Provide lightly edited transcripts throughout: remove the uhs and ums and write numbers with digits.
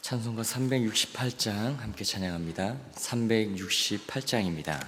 찬송가 368장 함께 찬양합니다. 368장입니다.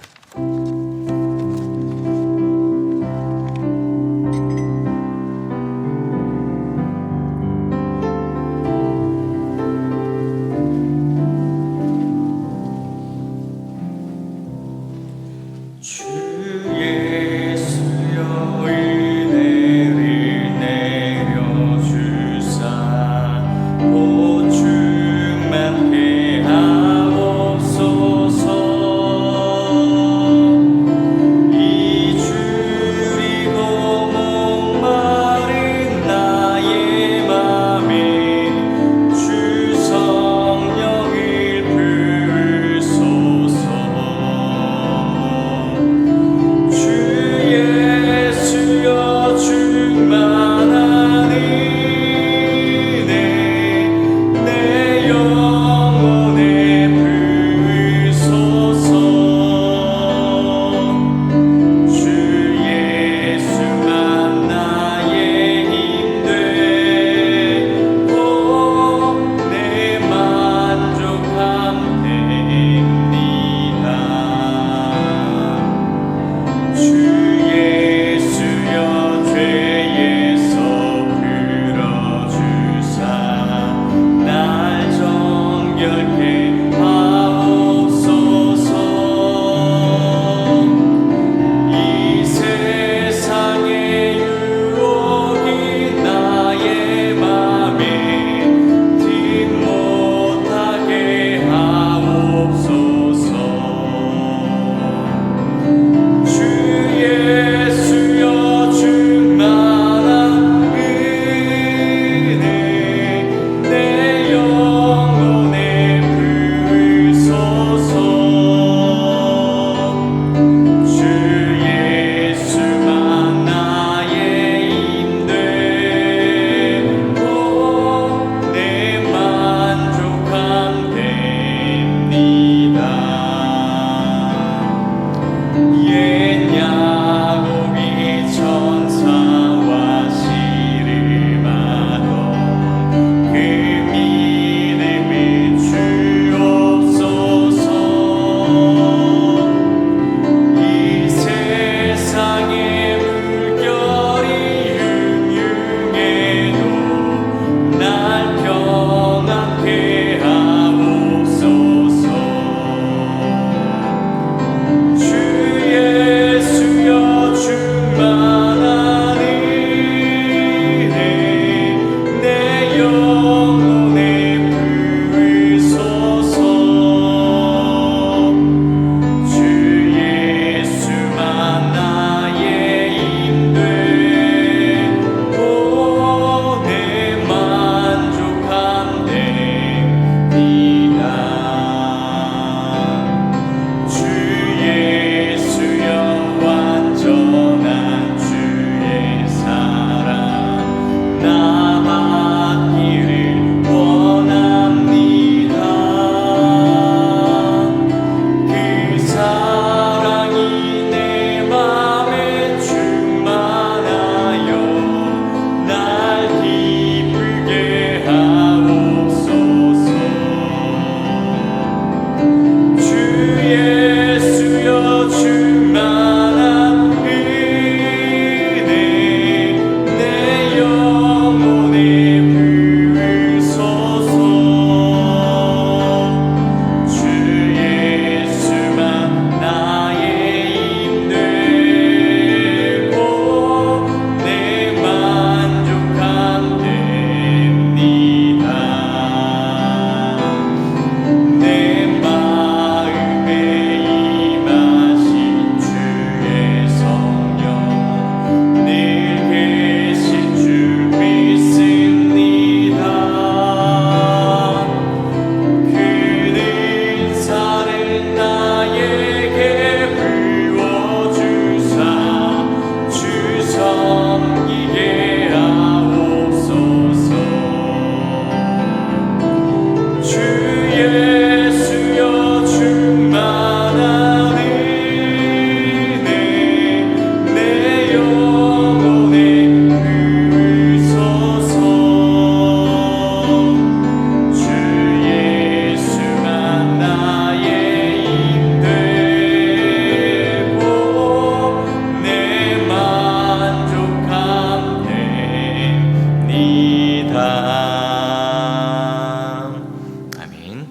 아멘.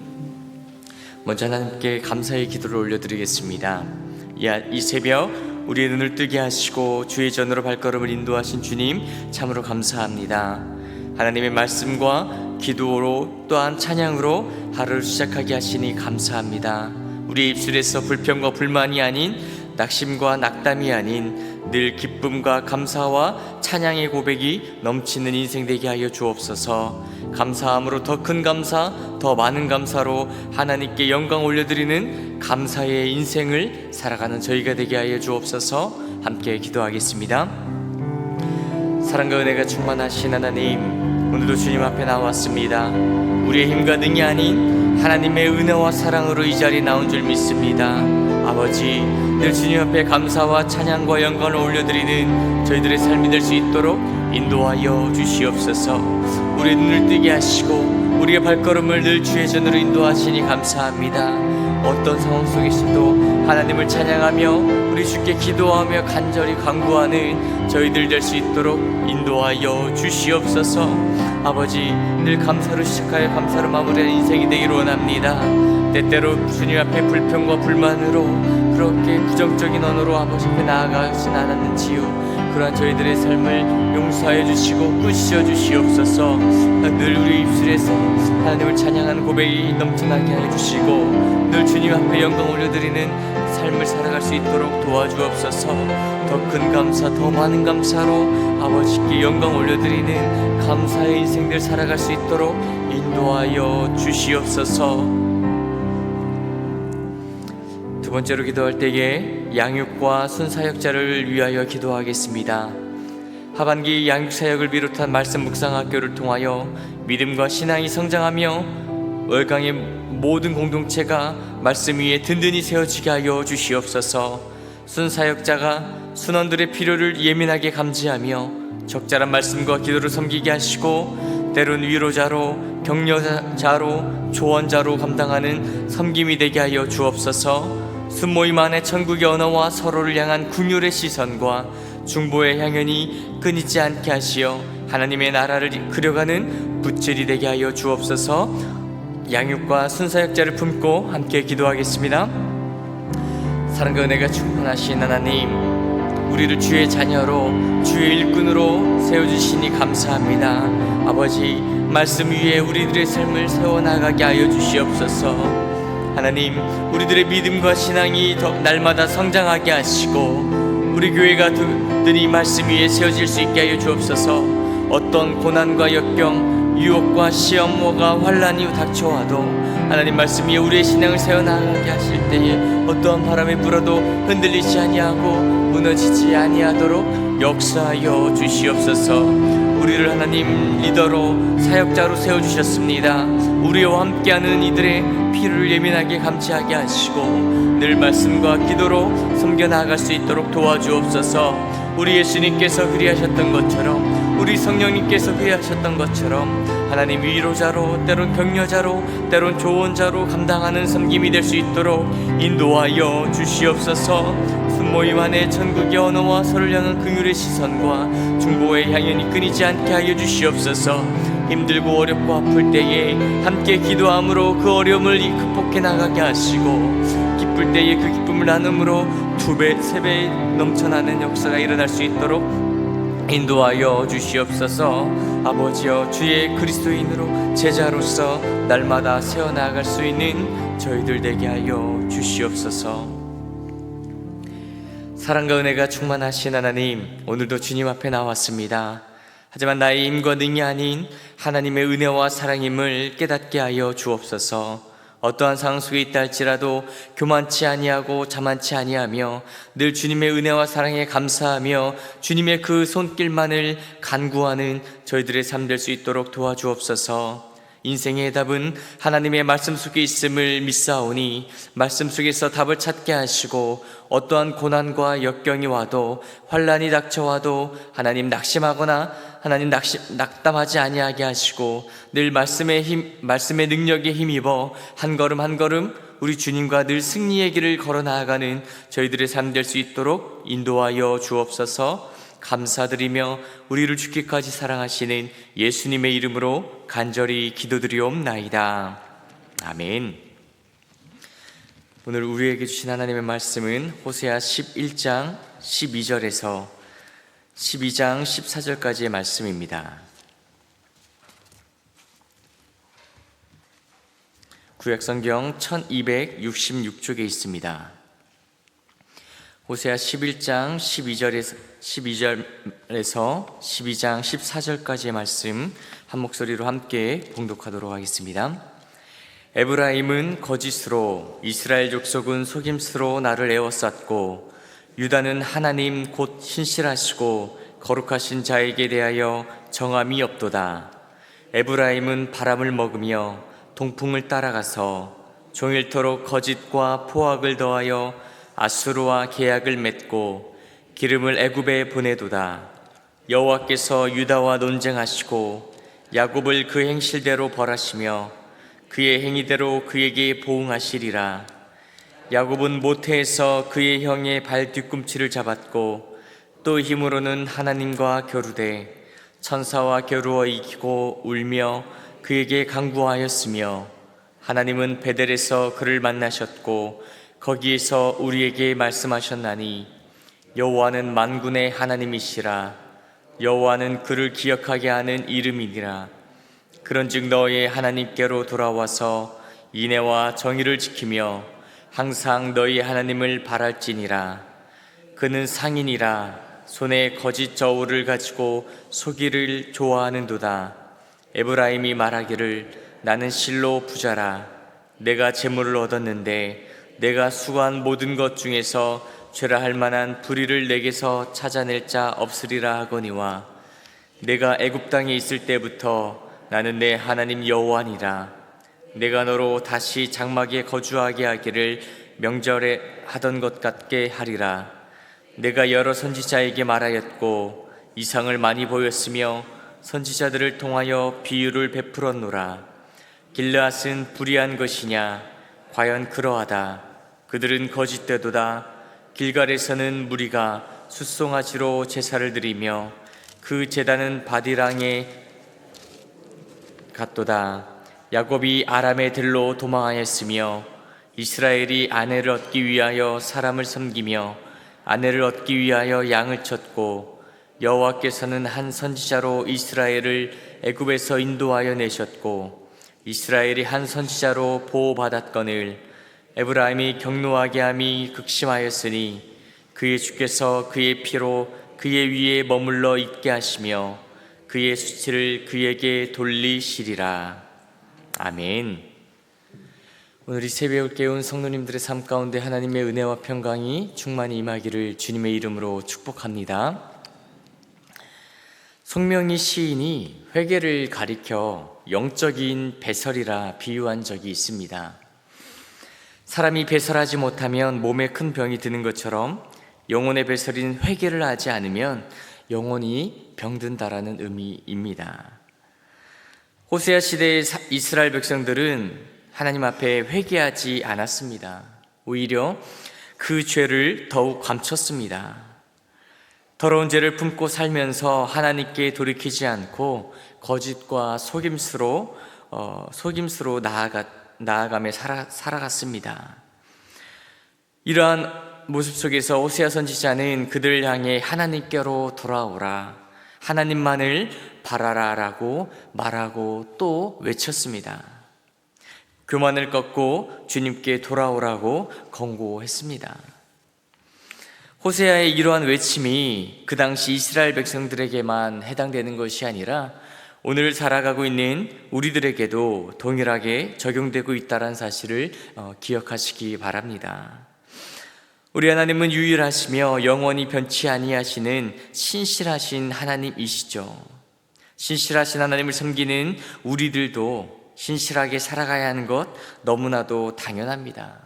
먼저 하나님께 감사의 기도를 올려드리겠습니다. 이 새벽 우리의 눈을 뜨게 하시고 주의 전으로 발걸음을 인도하신 주님 참으로 감사합니다. 하나님의 말씀과 기도로 또한 찬양으로 하루를 시작하게 하시니 감사합니다. 우리 입술에서 불평과 불만이 아닌 낙심과 낙담이 아닌 늘 기쁨과 감사와 찬양의 고백이 넘치는 인생 되게 하여 주옵소서. 감사함으로 더 큰 감사, 더 많은 감사로 하나님께 영광 올려드리는 감사의 인생을 살아가는 저희가 되게 하여 주옵소서. 함께 기도하겠습니다. 사랑과 은혜가 충만하신 하나님, 오늘도 주님 앞에 나왔습니다. 우리의 힘과 능이 아닌 하나님의 은혜와 사랑으로 이 자리에 나온 줄 믿습니다. 아버지, 늘 주님 앞에 감사와 찬양과 영광을 올려드리는 저희들의 삶이 될 수 있도록 인도하여 주시옵소서. 우리의 눈을 뜨게 하시고 우리의 발걸음을 늘 주의 전으로 인도하시니 감사합니다. 어떤 상황 속에서도 하나님을 찬양하며 우리 주께 기도하며 간절히 간구하는 저희들 될 수 있도록 인도하여 주시옵소서. 아버지, 늘 감사로 시작하여 감사로 마무리하는 인생이 되기를 원합니다. 때때로 주님 앞에 불평과 불만으로 그렇게 부정적인 언어로 아버지 앞에 나아가진 않았는지요. 그러한 저희들의 삶을 용서하여 주시고 꾸짖어 주시옵소서. 늘 우리 입술에서 하나님을 찬양하는 고백이 넘쳐나게 하여 주시고 늘 주님 앞에 영광 올려드리는 삶을 살아갈 수 있도록 도와주옵소서. 더 큰 감사, 더 많은 감사로 아버지께 영광 올려드리는 감사의 인생들 살아갈 수 있도록 인도하여 주시옵소서. 두 번째로 기도할 때에 양육과 순사역자를 위하여 기도하겠습니다. 하반기 양육사역을 비롯한 말씀 묵상학교를 통하여 믿음과 신앙이 성장하며 월강의 모든 공동체가 말씀 위에 든든히 세워지게 하여 주시옵소서. 순사역자가 순원들의 필요를 예민하게 감지하며 적절한 말씀과 기도를 섬기게 하시고 때론 위로자로, 격려자로, 조언자로 감당하는 섬김이 되게 하여 주옵소서. 순모임 안에 천국의 언어와 서로를 향한 긍휼의 시선과 중보의 향연이 끊이지 않게 하시어 하나님의 나라를 그려가는 붓질이 되게 하여 주옵소서. 양육과 순사역자를 품고 함께 기도하겠습니다. 사랑과 은혜가 충만하신 하나님, 우리를 주의 자녀로 주의 일꾼으로 세워주시니 감사합니다. 아버지, 말씀 위에 우리들의 삶을 세워나가게 하여 주시옵소서. 하나님, 우리들의 믿음과 신앙이 날마다 성장하게 하시고 우리 교회가 든든히 말씀 위에 세워질 수 있게 하여 주옵소서. 어떤 고난과 역경, 유혹과 시험과 환난이 닥쳐와도 하나님 말씀 위에 우리의 신앙을 세워나가게 하실 때에 어떠한 바람에 불어도 흔들리지 아니하고 무너지지 아니하도록 역사하여 주시옵소서. 우리를 하나님 리더로 사역자로 세워주셨습니다. 우리와 함께하는 이들의 필요를 예민하게 감지하게 하시고 늘 말씀과 기도로 섬겨나갈 수 있도록 도와주옵소서. 우리 예수님께서 그리하셨던 것처럼, 우리 성령님께서 그리하셨던 것처럼 하나님 위로자로, 때론 격려자로, 때론 조언자로 감당하는 섬김이 될 수 있도록 인도하여 주시옵소서. 순모임 안에 천국의 언어와 서로를 향한 긍휼의 시선과 중보의 향연이 끊이지 않게 하여 주시옵소서. 힘들고 어렵고 아플 때에 함께 기도함으로 그 어려움을 극복해 나가게 하시고 기쁠 때에 그 기쁨을 나눔으로 2배, 3배 넘쳐나는 역사가 일어날 수 있도록 인도하여 주시옵소서. 아버지여, 주의 그리스도인으로 제자로서 날마다 세워나갈 수 있는 저희들 되게 하여 주시옵소서. 사랑과 은혜가 충만하신 하나님, 오늘도 주님 앞에 나왔습니다. 하지만 나의 힘과 능이 아닌 하나님의 은혜와 사랑임을 깨닫게 하여 주옵소서. 어떠한 상황 속에 있다 할지라도 교만치 아니하고 자만치 아니하며 늘 주님의 은혜와 사랑에 감사하며 주님의 그 손길만을 간구하는 저희들의 삶 될 수 있도록 도와주옵소서. 인생의 답은 하나님의 말씀 속에 있음을 믿사오니 말씀 속에서 답을 찾게 하시고 어떠한 고난과 역경이 와도 환난이 닥쳐와도 하나님 낙심하거나 하나님 낙담하지 아니하게 하시고 늘 말씀의 능력에 힘입어 한 걸음 한 걸음 우리 주님과 늘 승리의 길을 걸어 나아가는 저희들의 삶 될 수 있도록 인도하여 주옵소서. 감사드리며 우리를 죽기까지 사랑하시는 예수님의 이름으로 간절히 기도드리옵나이다. 아멘. 오늘 우리에게 주신 하나님의 말씀은 호세아 11장 12절에서 12장 14절까지의 말씀입니다. 구약성경 1266쪽에 있습니다. 호세아 11장 12절에서 12장 14절까지의 말씀 한 목소리로 함께 봉독하도록 하겠습니다. 에브라임은 거짓으로, 이스라엘 족속은 속임수로 나를 에워쌌고, 유다는 하나님 곧 신실하시고 거룩하신 자에게 대하여 정함이 없도다. 에브라임은 바람을 먹으며 동풍을 따라가서 종일토록 거짓과 포악을 더하여 아수르와 계약을 맺고 기름을 애굽에 보내도다. 여호와께서 유다와 논쟁하시고 야곱을 그 행실대로 벌하시며 그의 행위대로 그에게 보응하시리라. 야곱은 모태에서 그의 형의 발 뒤꿈치를 잡았고 또 힘으로는 하나님과 겨루되 천사와 겨루어 이기고 울며 그에게 강구하였으며, 하나님은 베델에서 그를 만나셨고 거기에서 우리에게 말씀하셨나니 여호와는 만군의 하나님이시라. 여호와는 그를 기억하게 하는 이름이니라. 그런즉 너의 하나님께로 돌아와서 인애와 정의를 지키며 항상 너희 하나님을 바랄지니라. 그는 상인이라. 손에 거짓 저울을 가지고 속이를 좋아하는도다. 에브라임이 말하기를 나는 실로 부자라. 내가 재물을 얻었는데 내가 수고한 모든 것 중에서 죄라 할 만한 불의를 내게서 찾아낼 자 없으리라 하거니와, 내가 애굽 땅에 있을 때부터 나는 내 하나님 여호와니라. 내가 너로 다시 장막에 거주하게 하기를 명절에 하던 것 같게 하리라. 내가 여러 선지자에게 말하였고 이상을 많이 보였으며 선지자들을 통하여 비유를 베풀었노라. 길르앗은 불의한 것이냐? 과연 그러하다. 그들은 거짓되도다. 길갈에서는 무리가 숫송아지로 제사를 드리며 그 제단은 바디랑에 같도다. 야곱이 아람의 들로 도망하였으며 이스라엘이 아내를 얻기 위하여 사람을 섬기며 아내를 얻기 위하여 양을 쳤고, 여호와께서는 한 선지자로 이스라엘을 애굽에서 인도하여 내셨고 이스라엘이 한 선지자로 보호받았거늘 에브라임이 경노하게 함이 극심하였으니 그의 주께서 그의 피로 그의 위에 머물러 있게 하시며 그의 수치를 그에게 돌리시리라. 아멘. 오늘 이 새벽을 깨운 성도님들의 삶 가운데 하나님의 은혜와 평강이 충만히 임하기를 주님의 이름으로 축복합니다. 송명희 시인이 회개를 가리켜 영적인 배설이라 비유한 적이 있습니다. 사람이 배설하지 못하면 몸에 큰 병이 드는 것처럼 영혼의 배설인 회개를 하지 않으면 영혼이 병든다라는 의미입니다. 호세아 시대의 이스라엘 백성들은 하나님 앞에 회개하지 않았습니다. 오히려 그 죄를 더욱 감췄습니다. 더러운 죄를 품고 살면서 하나님께 돌이키지 않고 거짓과 속임수로 나아가며 살아갔습니다. 이러한 모습 속에서 호세아 선지자는 그들을 향해 하나님께로 돌아오라, 하나님만을 바라라라고 말하고 또 외쳤습니다. 교만을 꺾고 주님께 돌아오라고 권고했습니다. 호세아의 이러한 외침이 그 당시 이스라엘 백성들에게만 해당되는 것이 아니라 오늘 살아가고 있는 우리들에게도 동일하게 적용되고 있다는 사실을 기억하시기 바랍니다. 우리 하나님은 유일하시며 영원히 변치 아니하시는 신실하신 하나님이시죠. 신실하신 하나님을 섬기는 우리들도 신실하게 살아가야 하는 것 너무나도 당연합니다.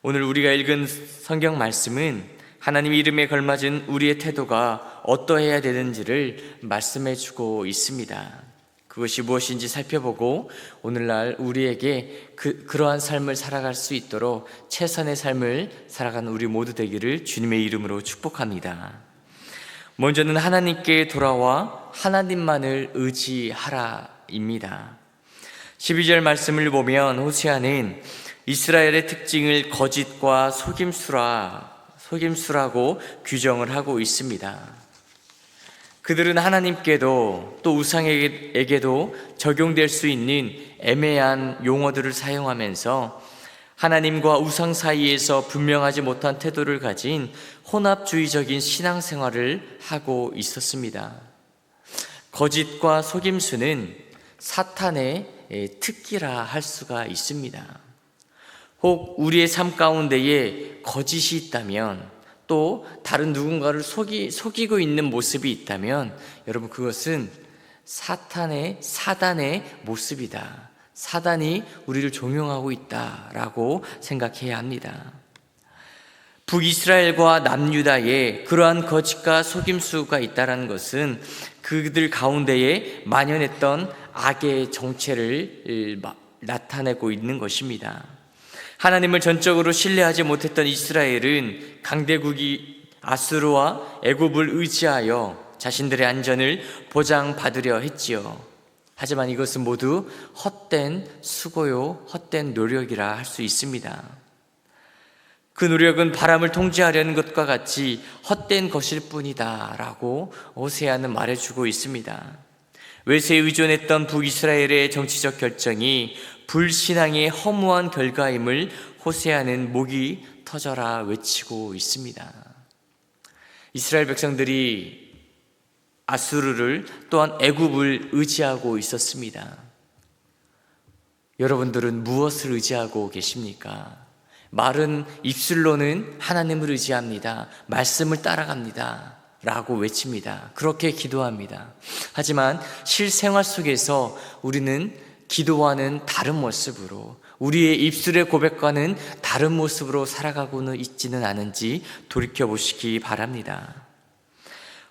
오늘 우리가 읽은 성경 말씀은 하나님 이름에 걸맞은 우리의 태도가 어떠해야 되는지를 말씀해 주고 있습니다. 그것이 무엇인지 살펴보고 오늘날 우리에게 그러한 삶을 살아갈 수 있도록 최선의 삶을 살아가는 우리 모두 되기를 주님의 이름으로 축복합니다. 먼저는 하나님께 돌아와 하나님만을 의지하라입니다. 12절 말씀을 보면 호세아는 이스라엘의 특징을 거짓과 속임수라고 규정을 하고 있습니다. 그들은 하나님께도 또 우상에게도 적용될 수 있는 애매한 용어들을 사용하면서 하나님과 우상 사이에서 분명하지 못한 태도를 가진 혼합주의적인 신앙생활을 하고 있었습니다. 거짓과 속임수는 사탄의 특기라 할 수가 있습니다. 혹 우리의 삶 가운데에 거짓이 있다면, 또 다른 누군가를 속이고 있는 모습이 있다면 여러분, 그것은 사단의 모습이다. 사단이 우리를 종용하고 있다라고 생각해야 합니다. 북이스라엘과 남유다에 그러한 거짓과 속임수가 있다는 것은 그들 가운데에 만연했던 악의 정체를 나타내고 있는 것입니다. 하나님을 전적으로 신뢰하지 못했던 이스라엘은 강대국이 아수르와 애굽을 의지하여 자신들의 안전을 보장받으려 했지요. 하지만 이것은 모두 헛된 수고요, 헛된 노력이라 할 수 있습니다. 그 노력은 바람을 통제하려는 것과 같이 헛된 것일 뿐이다 라고 호세아는 말해주고 있습니다. 외세에 의존했던 북이스라엘의 정치적 결정이 불신앙의 허무한 결과임을 호세아는 목이 터져라 외치고 있습니다. 이스라엘 백성들이 아수르를 또한 애굽을 의지하고 있었습니다. 여러분들은 무엇을 의지하고 계십니까? 말은 입술로는 하나님을 의지합니다. 말씀을 따라갑니다. 라고 외칩니다. 그렇게 기도합니다. 하지만 실생활 속에서 우리는 기도와는 다른 모습으로, 우리의 입술의 고백과는 다른 모습으로 살아가고는 있지는 않은지 돌이켜보시기 바랍니다.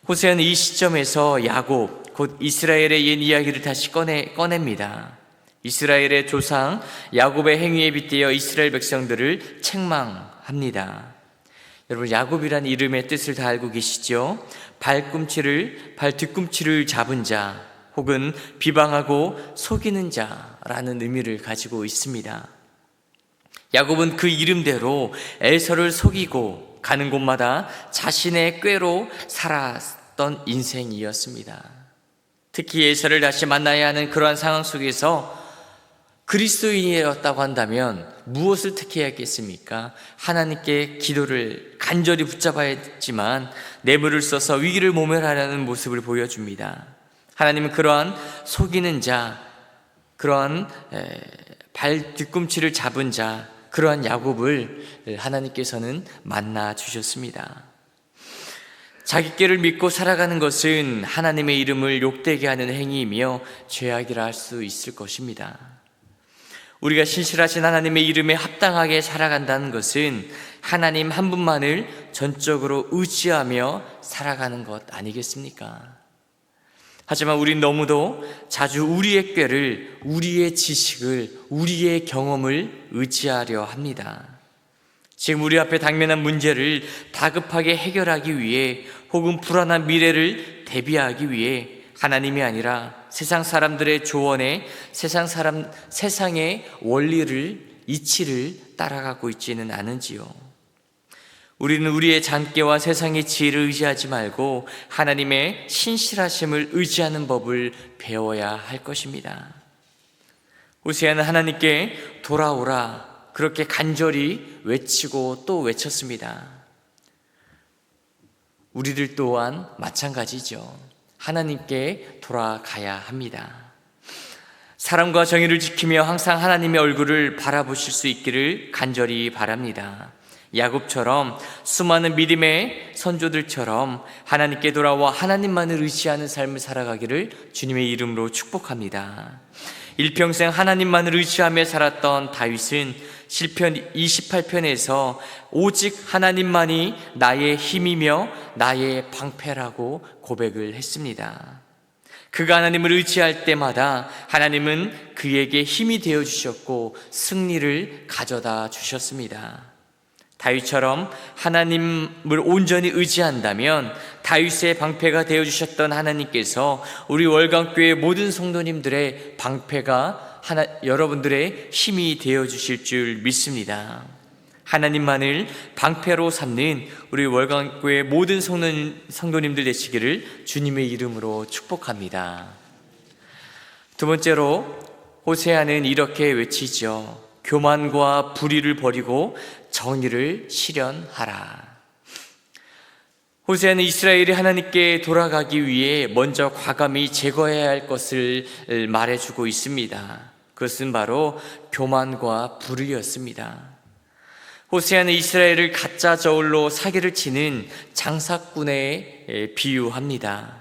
호세아는 이 시점에서 야곱, 곧 이스라엘의 옛 이야기를 다시 꺼냅니다. 이스라엘의 조상 야곱의 행위에 빗대어 이스라엘 백성들을 책망합니다. 여러분, 야곱이란 이름의 뜻을 다 알고 계시죠? 발 뒤꿈치를 잡은 자, 혹은 비방하고 속이는 자라는 의미를 가지고 있습니다. 야곱은 그 이름대로 에서를 속이고 가는 곳마다 자신의 꾀로 살았던 인생이었습니다. 특히 에서를 다시 만나야 하는 그러한 상황 속에서 그리스도인이었다고 한다면 무엇을 택해야 했겠습니까? 하나님께 기도를 간절히 붙잡아야 했지만 뇌물을 써서 위기를 모면하려는 모습을 보여줍니다. 하나님은 그러한 속이는 자, 그러한 발 뒤꿈치를 잡은 자, 그러한 야곱을 하나님께서는 만나 주셨습니다. 자기 꾀를 믿고 살아가는 것은 하나님의 이름을 욕되게 하는 행위이며 죄악이라 할 수 있을 것입니다. 우리가 신실하신 하나님의 이름에 합당하게 살아간다는 것은 하나님 한 분만을 전적으로 의지하며 살아가는 것 아니겠습니까? 하지만 우린 너무도 자주 우리의 꾀를, 우리의 지식을, 우리의 경험을 의지하려 합니다. 지금 우리 앞에 당면한 문제를 다급하게 해결하기 위해, 혹은 불안한 미래를 대비하기 위해 하나님이 아니라 세상 사람들의 조언에 세상의 원리를, 이치를 따라가고 있지는 않은지요. 우리는 우리의 잔꾀와 세상의 지혜를 의지하지 말고 하나님의 신실하심을 의지하는 법을 배워야 할 것입니다. 호세아는 하나님께 돌아오라 그렇게 간절히 외치고 또 외쳤습니다. 우리들 또한 마찬가지죠. 하나님께 돌아가야 합니다. 사랑과 정의를 지키며 항상 하나님의 얼굴을 바라보실 수 있기를 간절히 바랍니다. 야곱처럼 수많은 믿음의 선조들처럼 하나님께 돌아와 하나님만을 의지하는 삶을 살아가기를 주님의 이름으로 축복합니다. 일평생 하나님만을 의지하며 살았던 다윗은 시편 28편에서 오직 하나님만이 나의 힘이며 나의 방패라고 고백을 했습니다. 그가 하나님을 의지할 때마다 하나님은 그에게 힘이 되어 주셨고 승리를 가져다 주셨습니다. 다윗처럼 하나님을 온전히 의지한다면 다윗의 방패가 되어주셨던 하나님께서 우리 월강교회 모든 성도님들의 방패가 여러분들의 힘이 되어주실 줄 믿습니다. 하나님만을 방패로 삼는 우리 월강교회 모든 성도님들 되시기를 주님의 이름으로 축복합니다. 두 번째로 호세아는 이렇게 외치죠. 교만과 불의를 버리고 정의를 실현하라. 호세아는 이스라엘이 하나님께 돌아가기 위해 먼저 과감히 제거해야 할 것을 말해주고 있습니다. 그것은 바로 교만과 불의였습니다. 호세아는 이스라엘을 가짜 저울로 사기를 치는 장사꾼에 비유합니다.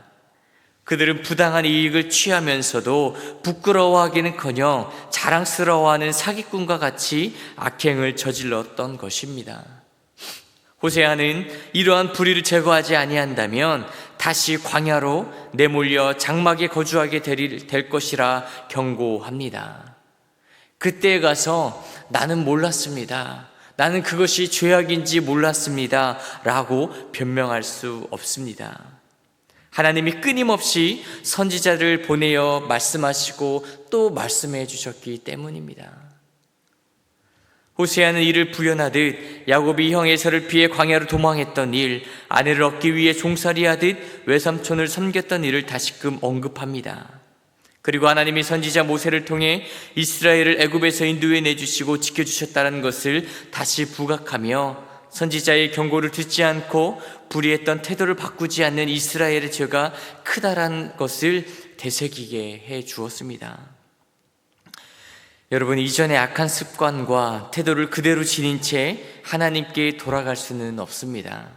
그들은 부당한 이익을 취하면서도 부끄러워하기는커녕 자랑스러워하는 사기꾼과 같이 악행을 저질렀던 것입니다. 호세아는 이러한 불의를 제거하지 아니한다면 다시 광야로 내몰려 장막에 거주하게 될 것이라 경고합니다. 그때에 가서 나는 몰랐습니다. 나는 그것이 죄악인지 몰랐습니다. 라고 변명할 수 없습니다. 하나님이 끊임없이 선지자를 보내어 말씀하시고 또 말씀해 주셨기 때문입니다. 호세아는 이를 부연하듯 야곱이 형 에서를 피해 광야로 도망했던 일, 아내를 얻기 위해 종살이하듯 외삼촌을 섬겼던 일을 다시금 언급합니다. 그리고 하나님이 선지자 모세를 통해 이스라엘을 애굽에서 인도해 내주시고 지켜주셨다는 것을 다시 부각하며 선지자의 경고를 듣지 않고 불의했던 태도를 바꾸지 않는 이스라엘의 죄가 크다라는 것을 되새기게 해 주었습니다. 여러분, 이전의 악한 습관과 태도를 그대로 지닌 채 하나님께 돌아갈 수는 없습니다.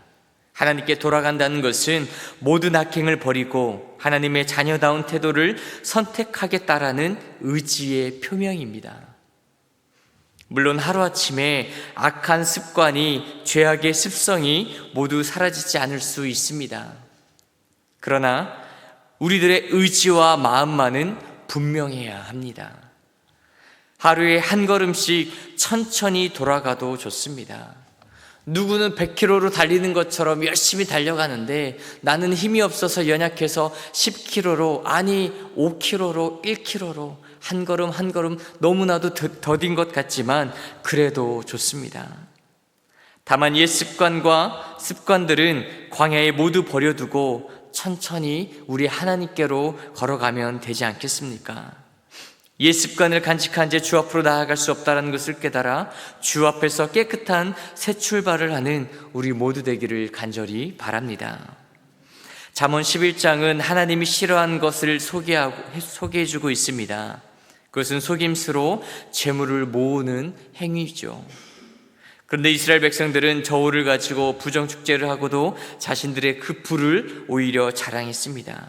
하나님께 돌아간다는 것은 모든 악행을 버리고 하나님의 자녀다운 태도를 선택하겠다라는 의지의 표명입니다. 물론 하루아침에 악한 습관이, 죄악의 습성이 모두 사라지지 않을 수 있습니다. 그러나 우리들의 의지와 마음만은 분명해야 합니다. 하루에 한 걸음씩 천천히 돌아가도 좋습니다. 누구는 100km로 달리는 것처럼 열심히 달려가는데 나는 힘이 없어서 연약해서 10km로, 아니 5km로, 1km로 한 걸음 한 걸음 너무나도 더딘 것 같지만 그래도 좋습니다. 다만 옛 습관과 습관들은 광야에 모두 버려두고 천천히 우리 하나님께로 걸어가면 되지 않겠습니까? 옛 습관을 간직한 채 주 앞으로 나아갈 수 없다는 것을 깨달아 주 앞에서 깨끗한 새 출발을 하는 우리 모두 되기를 간절히 바랍니다. 잠언 11장은 하나님이 싫어하는 것을 소개해주고 있습니다. 그것은 속임수로 재물을 모으는 행위죠. 그런데 이스라엘 백성들은 저울을 가지고 부정축제를 하고도 자신들의 그 불을 오히려 자랑했습니다.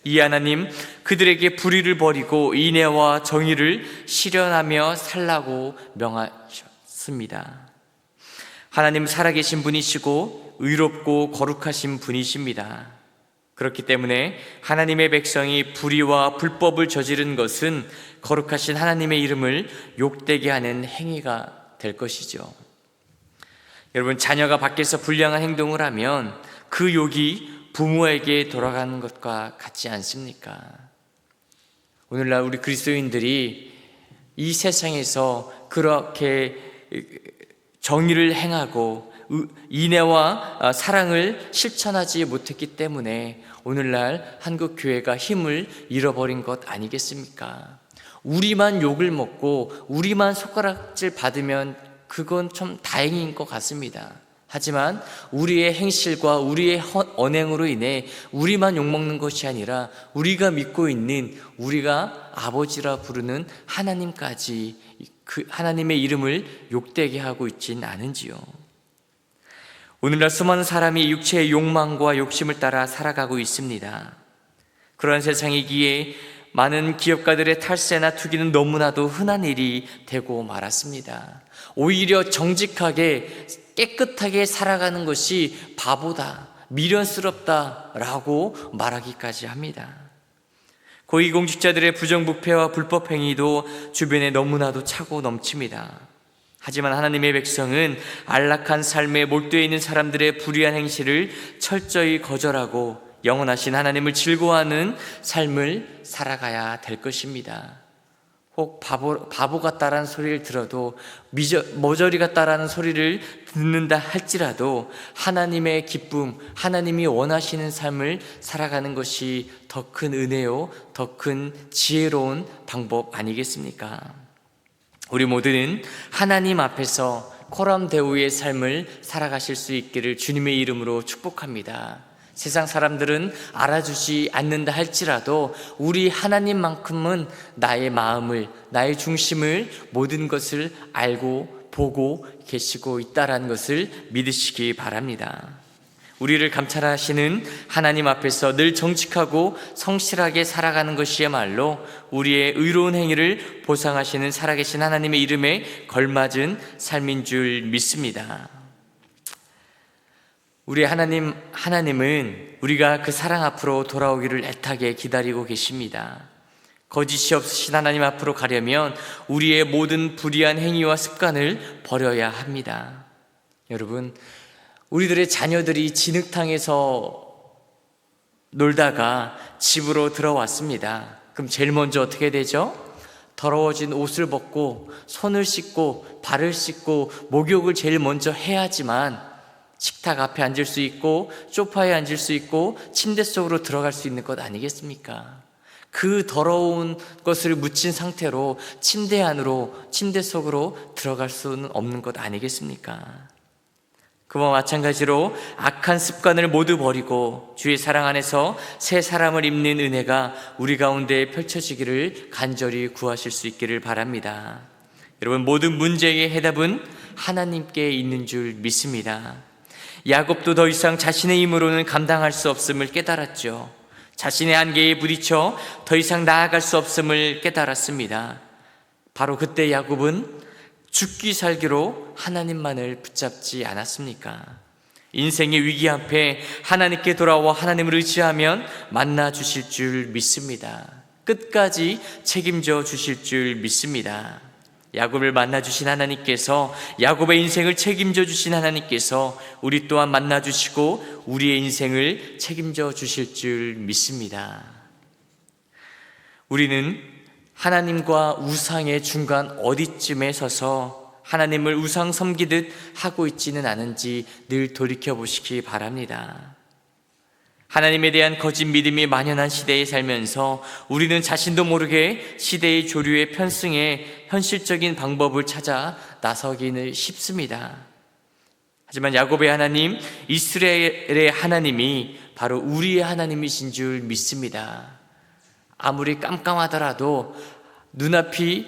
이 하나님, 그들에게 불의를 버리고 인애와 정의를 실현하며 살라고 명하셨습니다. 하나님 살아계신 분이시고 의롭고 거룩하신 분이십니다. 그렇기 때문에 하나님의 백성이 불의와 불법을 저지른 것은 거룩하신 하나님의 이름을 욕되게 하는 행위가 될 것이죠. 여러분, 자녀가 밖에서 불량한 행동을 하면 그 욕이 부모에게 돌아가는 것과 같지 않습니까? 오늘날 우리 그리스도인들이 이 세상에서 그렇게 정의를 행하고 인애와 사랑을 실천하지 못했기 때문에 오늘날 한국교회가 힘을 잃어버린 것 아니겠습니까? 우리만 욕을 먹고 우리만 손가락질 받으면 그건 좀 다행인 것 같습니다. 하지만 우리의 행실과 우리의 언행으로 인해 우리만 욕먹는 것이 아니라 우리가 믿고 있는, 우리가 아버지라 부르는 하나님까지 그 하나님의 이름을 욕되게 하고 있진 않은지요. 오늘날 수많은 사람이 육체의 욕망과 욕심을 따라 살아가고 있습니다. 그런 세상이기에 많은 기업가들의 탈세나 투기는 너무나도 흔한 일이 되고 말았습니다. 오히려 정직하게 깨끗하게 살아가는 것이 바보다, 미련스럽다라고 말하기까지 합니다. 고위공직자들의 부정부패와 불법행위도 주변에 너무나도 차고 넘칩니다. 하지만 하나님의 백성은 안락한 삶에 몰두해 있는 사람들의 불의한 행실을 철저히 거절하고 영원하신 하나님을 즐거워하는 삶을 살아가야 될 것입니다. 혹 바보 같다라는 소리를 들어도 모조리 같다라는 소리를 듣는다 할지라도 하나님의 기쁨, 하나님이 원하시는 삶을 살아가는 것이 더 큰 은혜요, 더 큰 지혜로운 방법 아니겠습니까? 우리 모두는 하나님 앞에서 코람데오의 삶을 살아가실 수 있기를 주님의 이름으로 축복합니다. 세상 사람들은 알아주지 않는다 할지라도 우리 하나님만큼은 나의 마음을, 나의 중심을, 모든 것을 알고 보고 계시고 있다는 것을 믿으시기 바랍니다. 우리를 감찰하시는 하나님 앞에서 늘 정직하고 성실하게 살아가는 것이야말로 우리의 의로운 행위를 보상하시는 살아계신 하나님의 이름에 걸맞은 삶인 줄 믿습니다. 우리 하나님은 우리가 그 사랑 앞으로 돌아오기를 애타게 기다리고 계십니다. 거짓이 없으신 하나님 앞으로 가려면 우리의 모든 불의한 행위와 습관을 버려야 합니다. 여러분, 우리들의 자녀들이 진흙탕에서 놀다가 집으로 들어왔습니다. 그럼 제일 먼저 어떻게 되죠? 더러워진 옷을 벗고 손을 씻고 발을 씻고 목욕을 제일 먼저 해야지만 식탁 앞에 앉을 수 있고 소파에 앉을 수 있고 침대 속으로 들어갈 수 있는 것 아니겠습니까? 그 더러운 것을 묻힌 상태로 침대 안으로, 침대 속으로 들어갈 수는 없는 것 아니겠습니까? 그와 마찬가지로 악한 습관을 모두 버리고 주의 사랑 안에서 새 사람을 입는 은혜가 우리 가운데 펼쳐지기를 간절히 구하실 수 있기를 바랍니다. 여러분, 모든 문제의 해답은 하나님께 있는 줄 믿습니다. 야곱도 더 이상 자신의 힘으로는 감당할 수 없음을 깨달았죠. 자신의 한계에 부딪혀 더 이상 나아갈 수 없음을 깨달았습니다. 바로 그때 야곱은 죽기 살기로 하나님만을 붙잡지 않았습니까? 인생의 위기 앞에 하나님께 돌아와 하나님을 의지하면 만나 주실 줄 믿습니다. 끝까지 책임져 주실 줄 믿습니다. 야곱을 만나 주신 하나님께서, 야곱의 인생을 책임져 주신 하나님께서 우리 또한 만나 주시고 우리의 인생을 책임져 주실 줄 믿습니다. 우리는 하나님과 우상의 중간 어디쯤에 서서 하나님을 우상 섬기듯 하고 있지는 않은지 늘 돌이켜보시기 바랍니다. 하나님에 대한 거짓 믿음이 만연한 시대에 살면서 우리는 자신도 모르게 시대의 조류에 편승해 현실적인 방법을 찾아 나서기는 쉽습니다. 하지만 야곱의 하나님, 이스라엘의 하나님이 바로 우리의 하나님이신 줄 믿습니다. 아무리 깜깜하더라도 눈앞이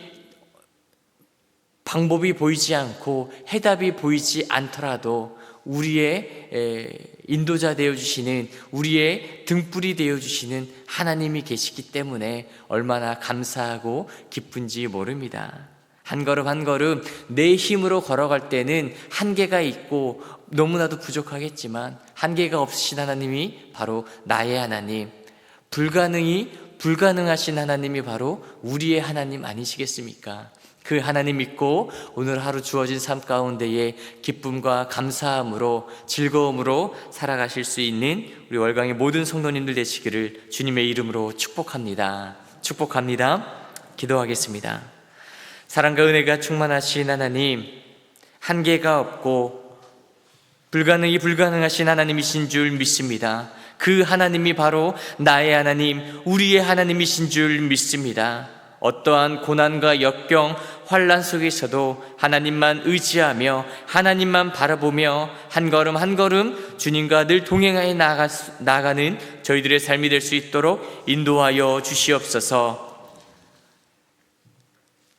방법이 보이지 않고 해답이 보이지 않더라도 우리의 인도자 되어주시는, 우리의 등불이 되어주시는 하나님이 계시기 때문에 얼마나 감사하고 기쁜지 모릅니다. 한 걸음 한 걸음 내 힘으로 걸어갈 때는 한계가 있고 너무나도 부족하겠지만 한계가 없으신 하나님이 바로 나의 하나님, 불가능하신 하나님이 바로 우리의 하나님 아니시겠습니까? 그 하나님 믿고 오늘 하루 주어진 삶 가운데에 기쁨과 감사함으로, 즐거움으로 살아가실 수 있는 우리 월강의 모든 성도님들 되시기를 주님의 이름으로 축복합니다. 기도하겠습니다. 사랑과 은혜가 충만하신 하나님, 한계가 없고 불가능하신 하나님이신 줄 믿습니다. 그 하나님이 바로 나의 하나님, 우리의 하나님이신 줄 믿습니다. 어떠한 고난과 역경, 환난 속에서도 하나님만 의지하며 하나님만 바라보며 한 걸음 한 걸음 주님과 늘 동행하여 나아가는 저희들의 삶이 될 수 있도록 인도하여 주시옵소서.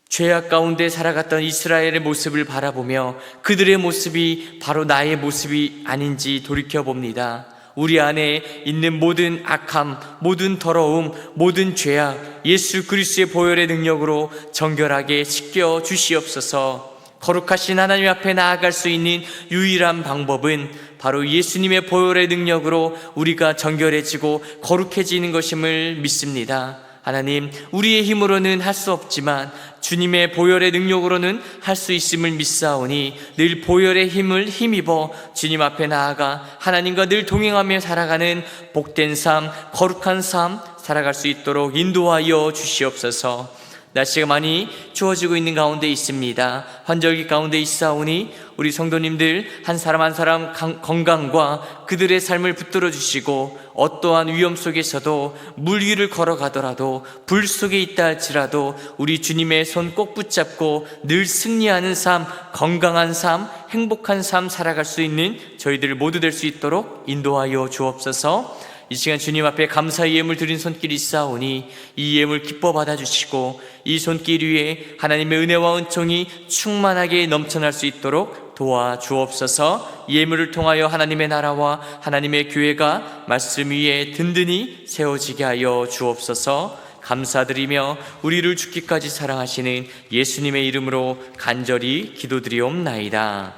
죄악 가운데 살아갔던 이스라엘의 모습을 바라보며 그들의 모습이 바로 나의 모습이 아닌지 돌이켜봅니다. 우리 안에 있는 모든 악함, 모든 더러움, 모든 죄악 예수 그리스도의 보혈의 능력으로 정결하게 씻겨 주시옵소서. 거룩하신 하나님 앞에 나아갈 수 있는 유일한 방법은 바로 예수님의 보혈의 능력으로 우리가 정결해지고 거룩해지는 것임을 믿습니다. 하나님, 우리의 힘으로는 할 수 없지만 주님의 보혈의 능력으로는 할 수 있음을 믿사오니 늘 보혈의 힘을 힘입어 주님 앞에 나아가 하나님과 늘 동행하며 살아가는 복된 삶, 거룩한 삶 살아갈 수 있도록 인도하여 주시옵소서. 날씨가 많이 추워지고 있는 가운데 있습니다. 환절기 가운데 있사오니 우리 성도님들 한 사람 한 사람 건강과 그들의 삶을 붙들어 주시고 어떠한 위험 속에서도 물 위를 걸어가더라도 불 속에 있다 할지라도 우리 주님의 손 꼭 붙잡고 늘 승리하는 삶, 건강한 삶, 행복한 삶 살아갈 수 있는 저희들 모두 될 수 있도록 인도하여 주옵소서. 이 시간 주님 앞에 감사의 예물 드린 손길이 있사오니 이 예물 기뻐 받아주시고 이 손길 위에 하나님의 은혜와 은총이 충만하게 넘쳐날 수 있도록 도와주옵소서. 예물을 통하여 하나님의 나라와 하나님의 교회가 말씀 위에 든든히 세워지게 하여 주옵소서. 감사드리며 우리를 죽기까지 사랑하시는 예수님의 이름으로 간절히 기도드리옵나이다.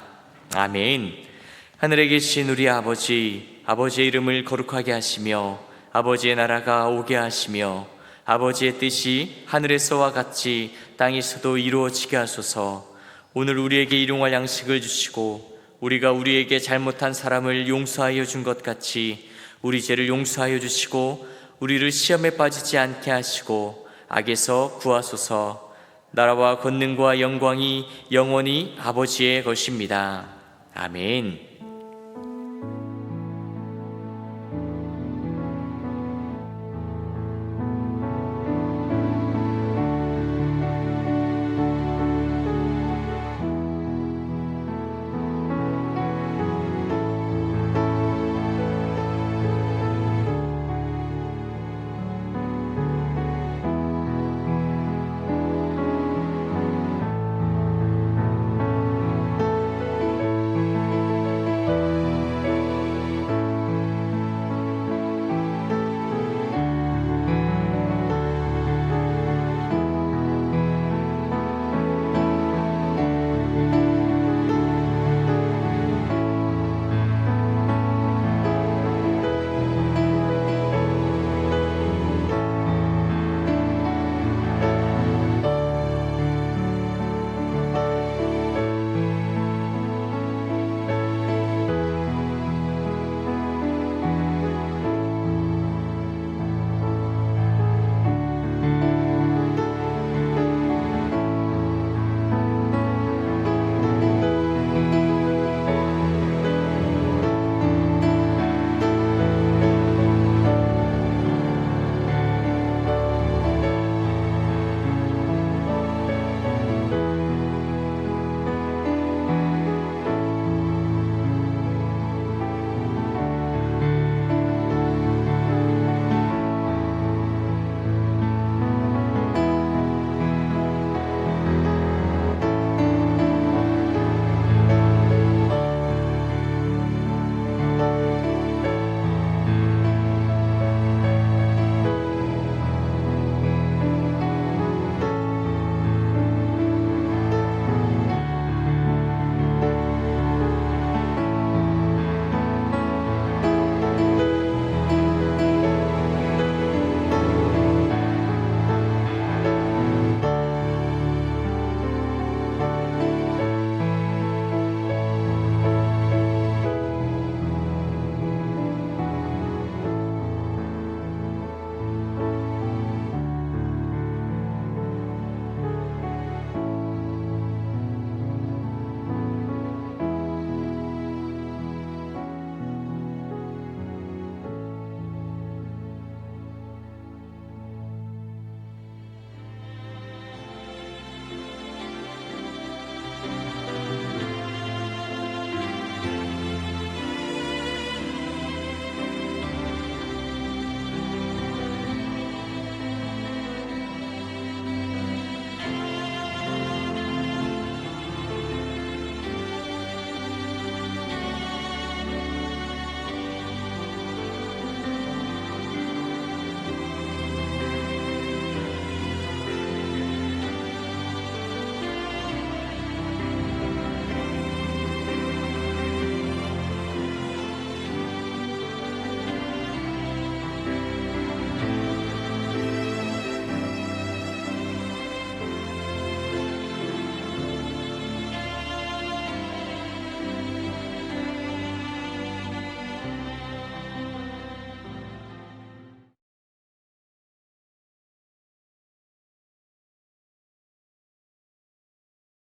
아멘. 하늘에 계신 우리 아버지의 이름을 거룩하게 하시며 아버지의 나라가 오게 하시며 아버지의 뜻이 하늘에서와 같이 땅에서도 이루어지게 하소서. 오늘 우리에게 일용할 양식을 주시고 우리가 우리에게 잘못한 사람을 용서하여 준 것 같이 우리 죄를 용서하여 주시고 우리를 시험에 빠지지 않게 하시고 악에서 구하소서. 나라와 권능과 영광이 영원히 아버지의 것입니다. 아멘.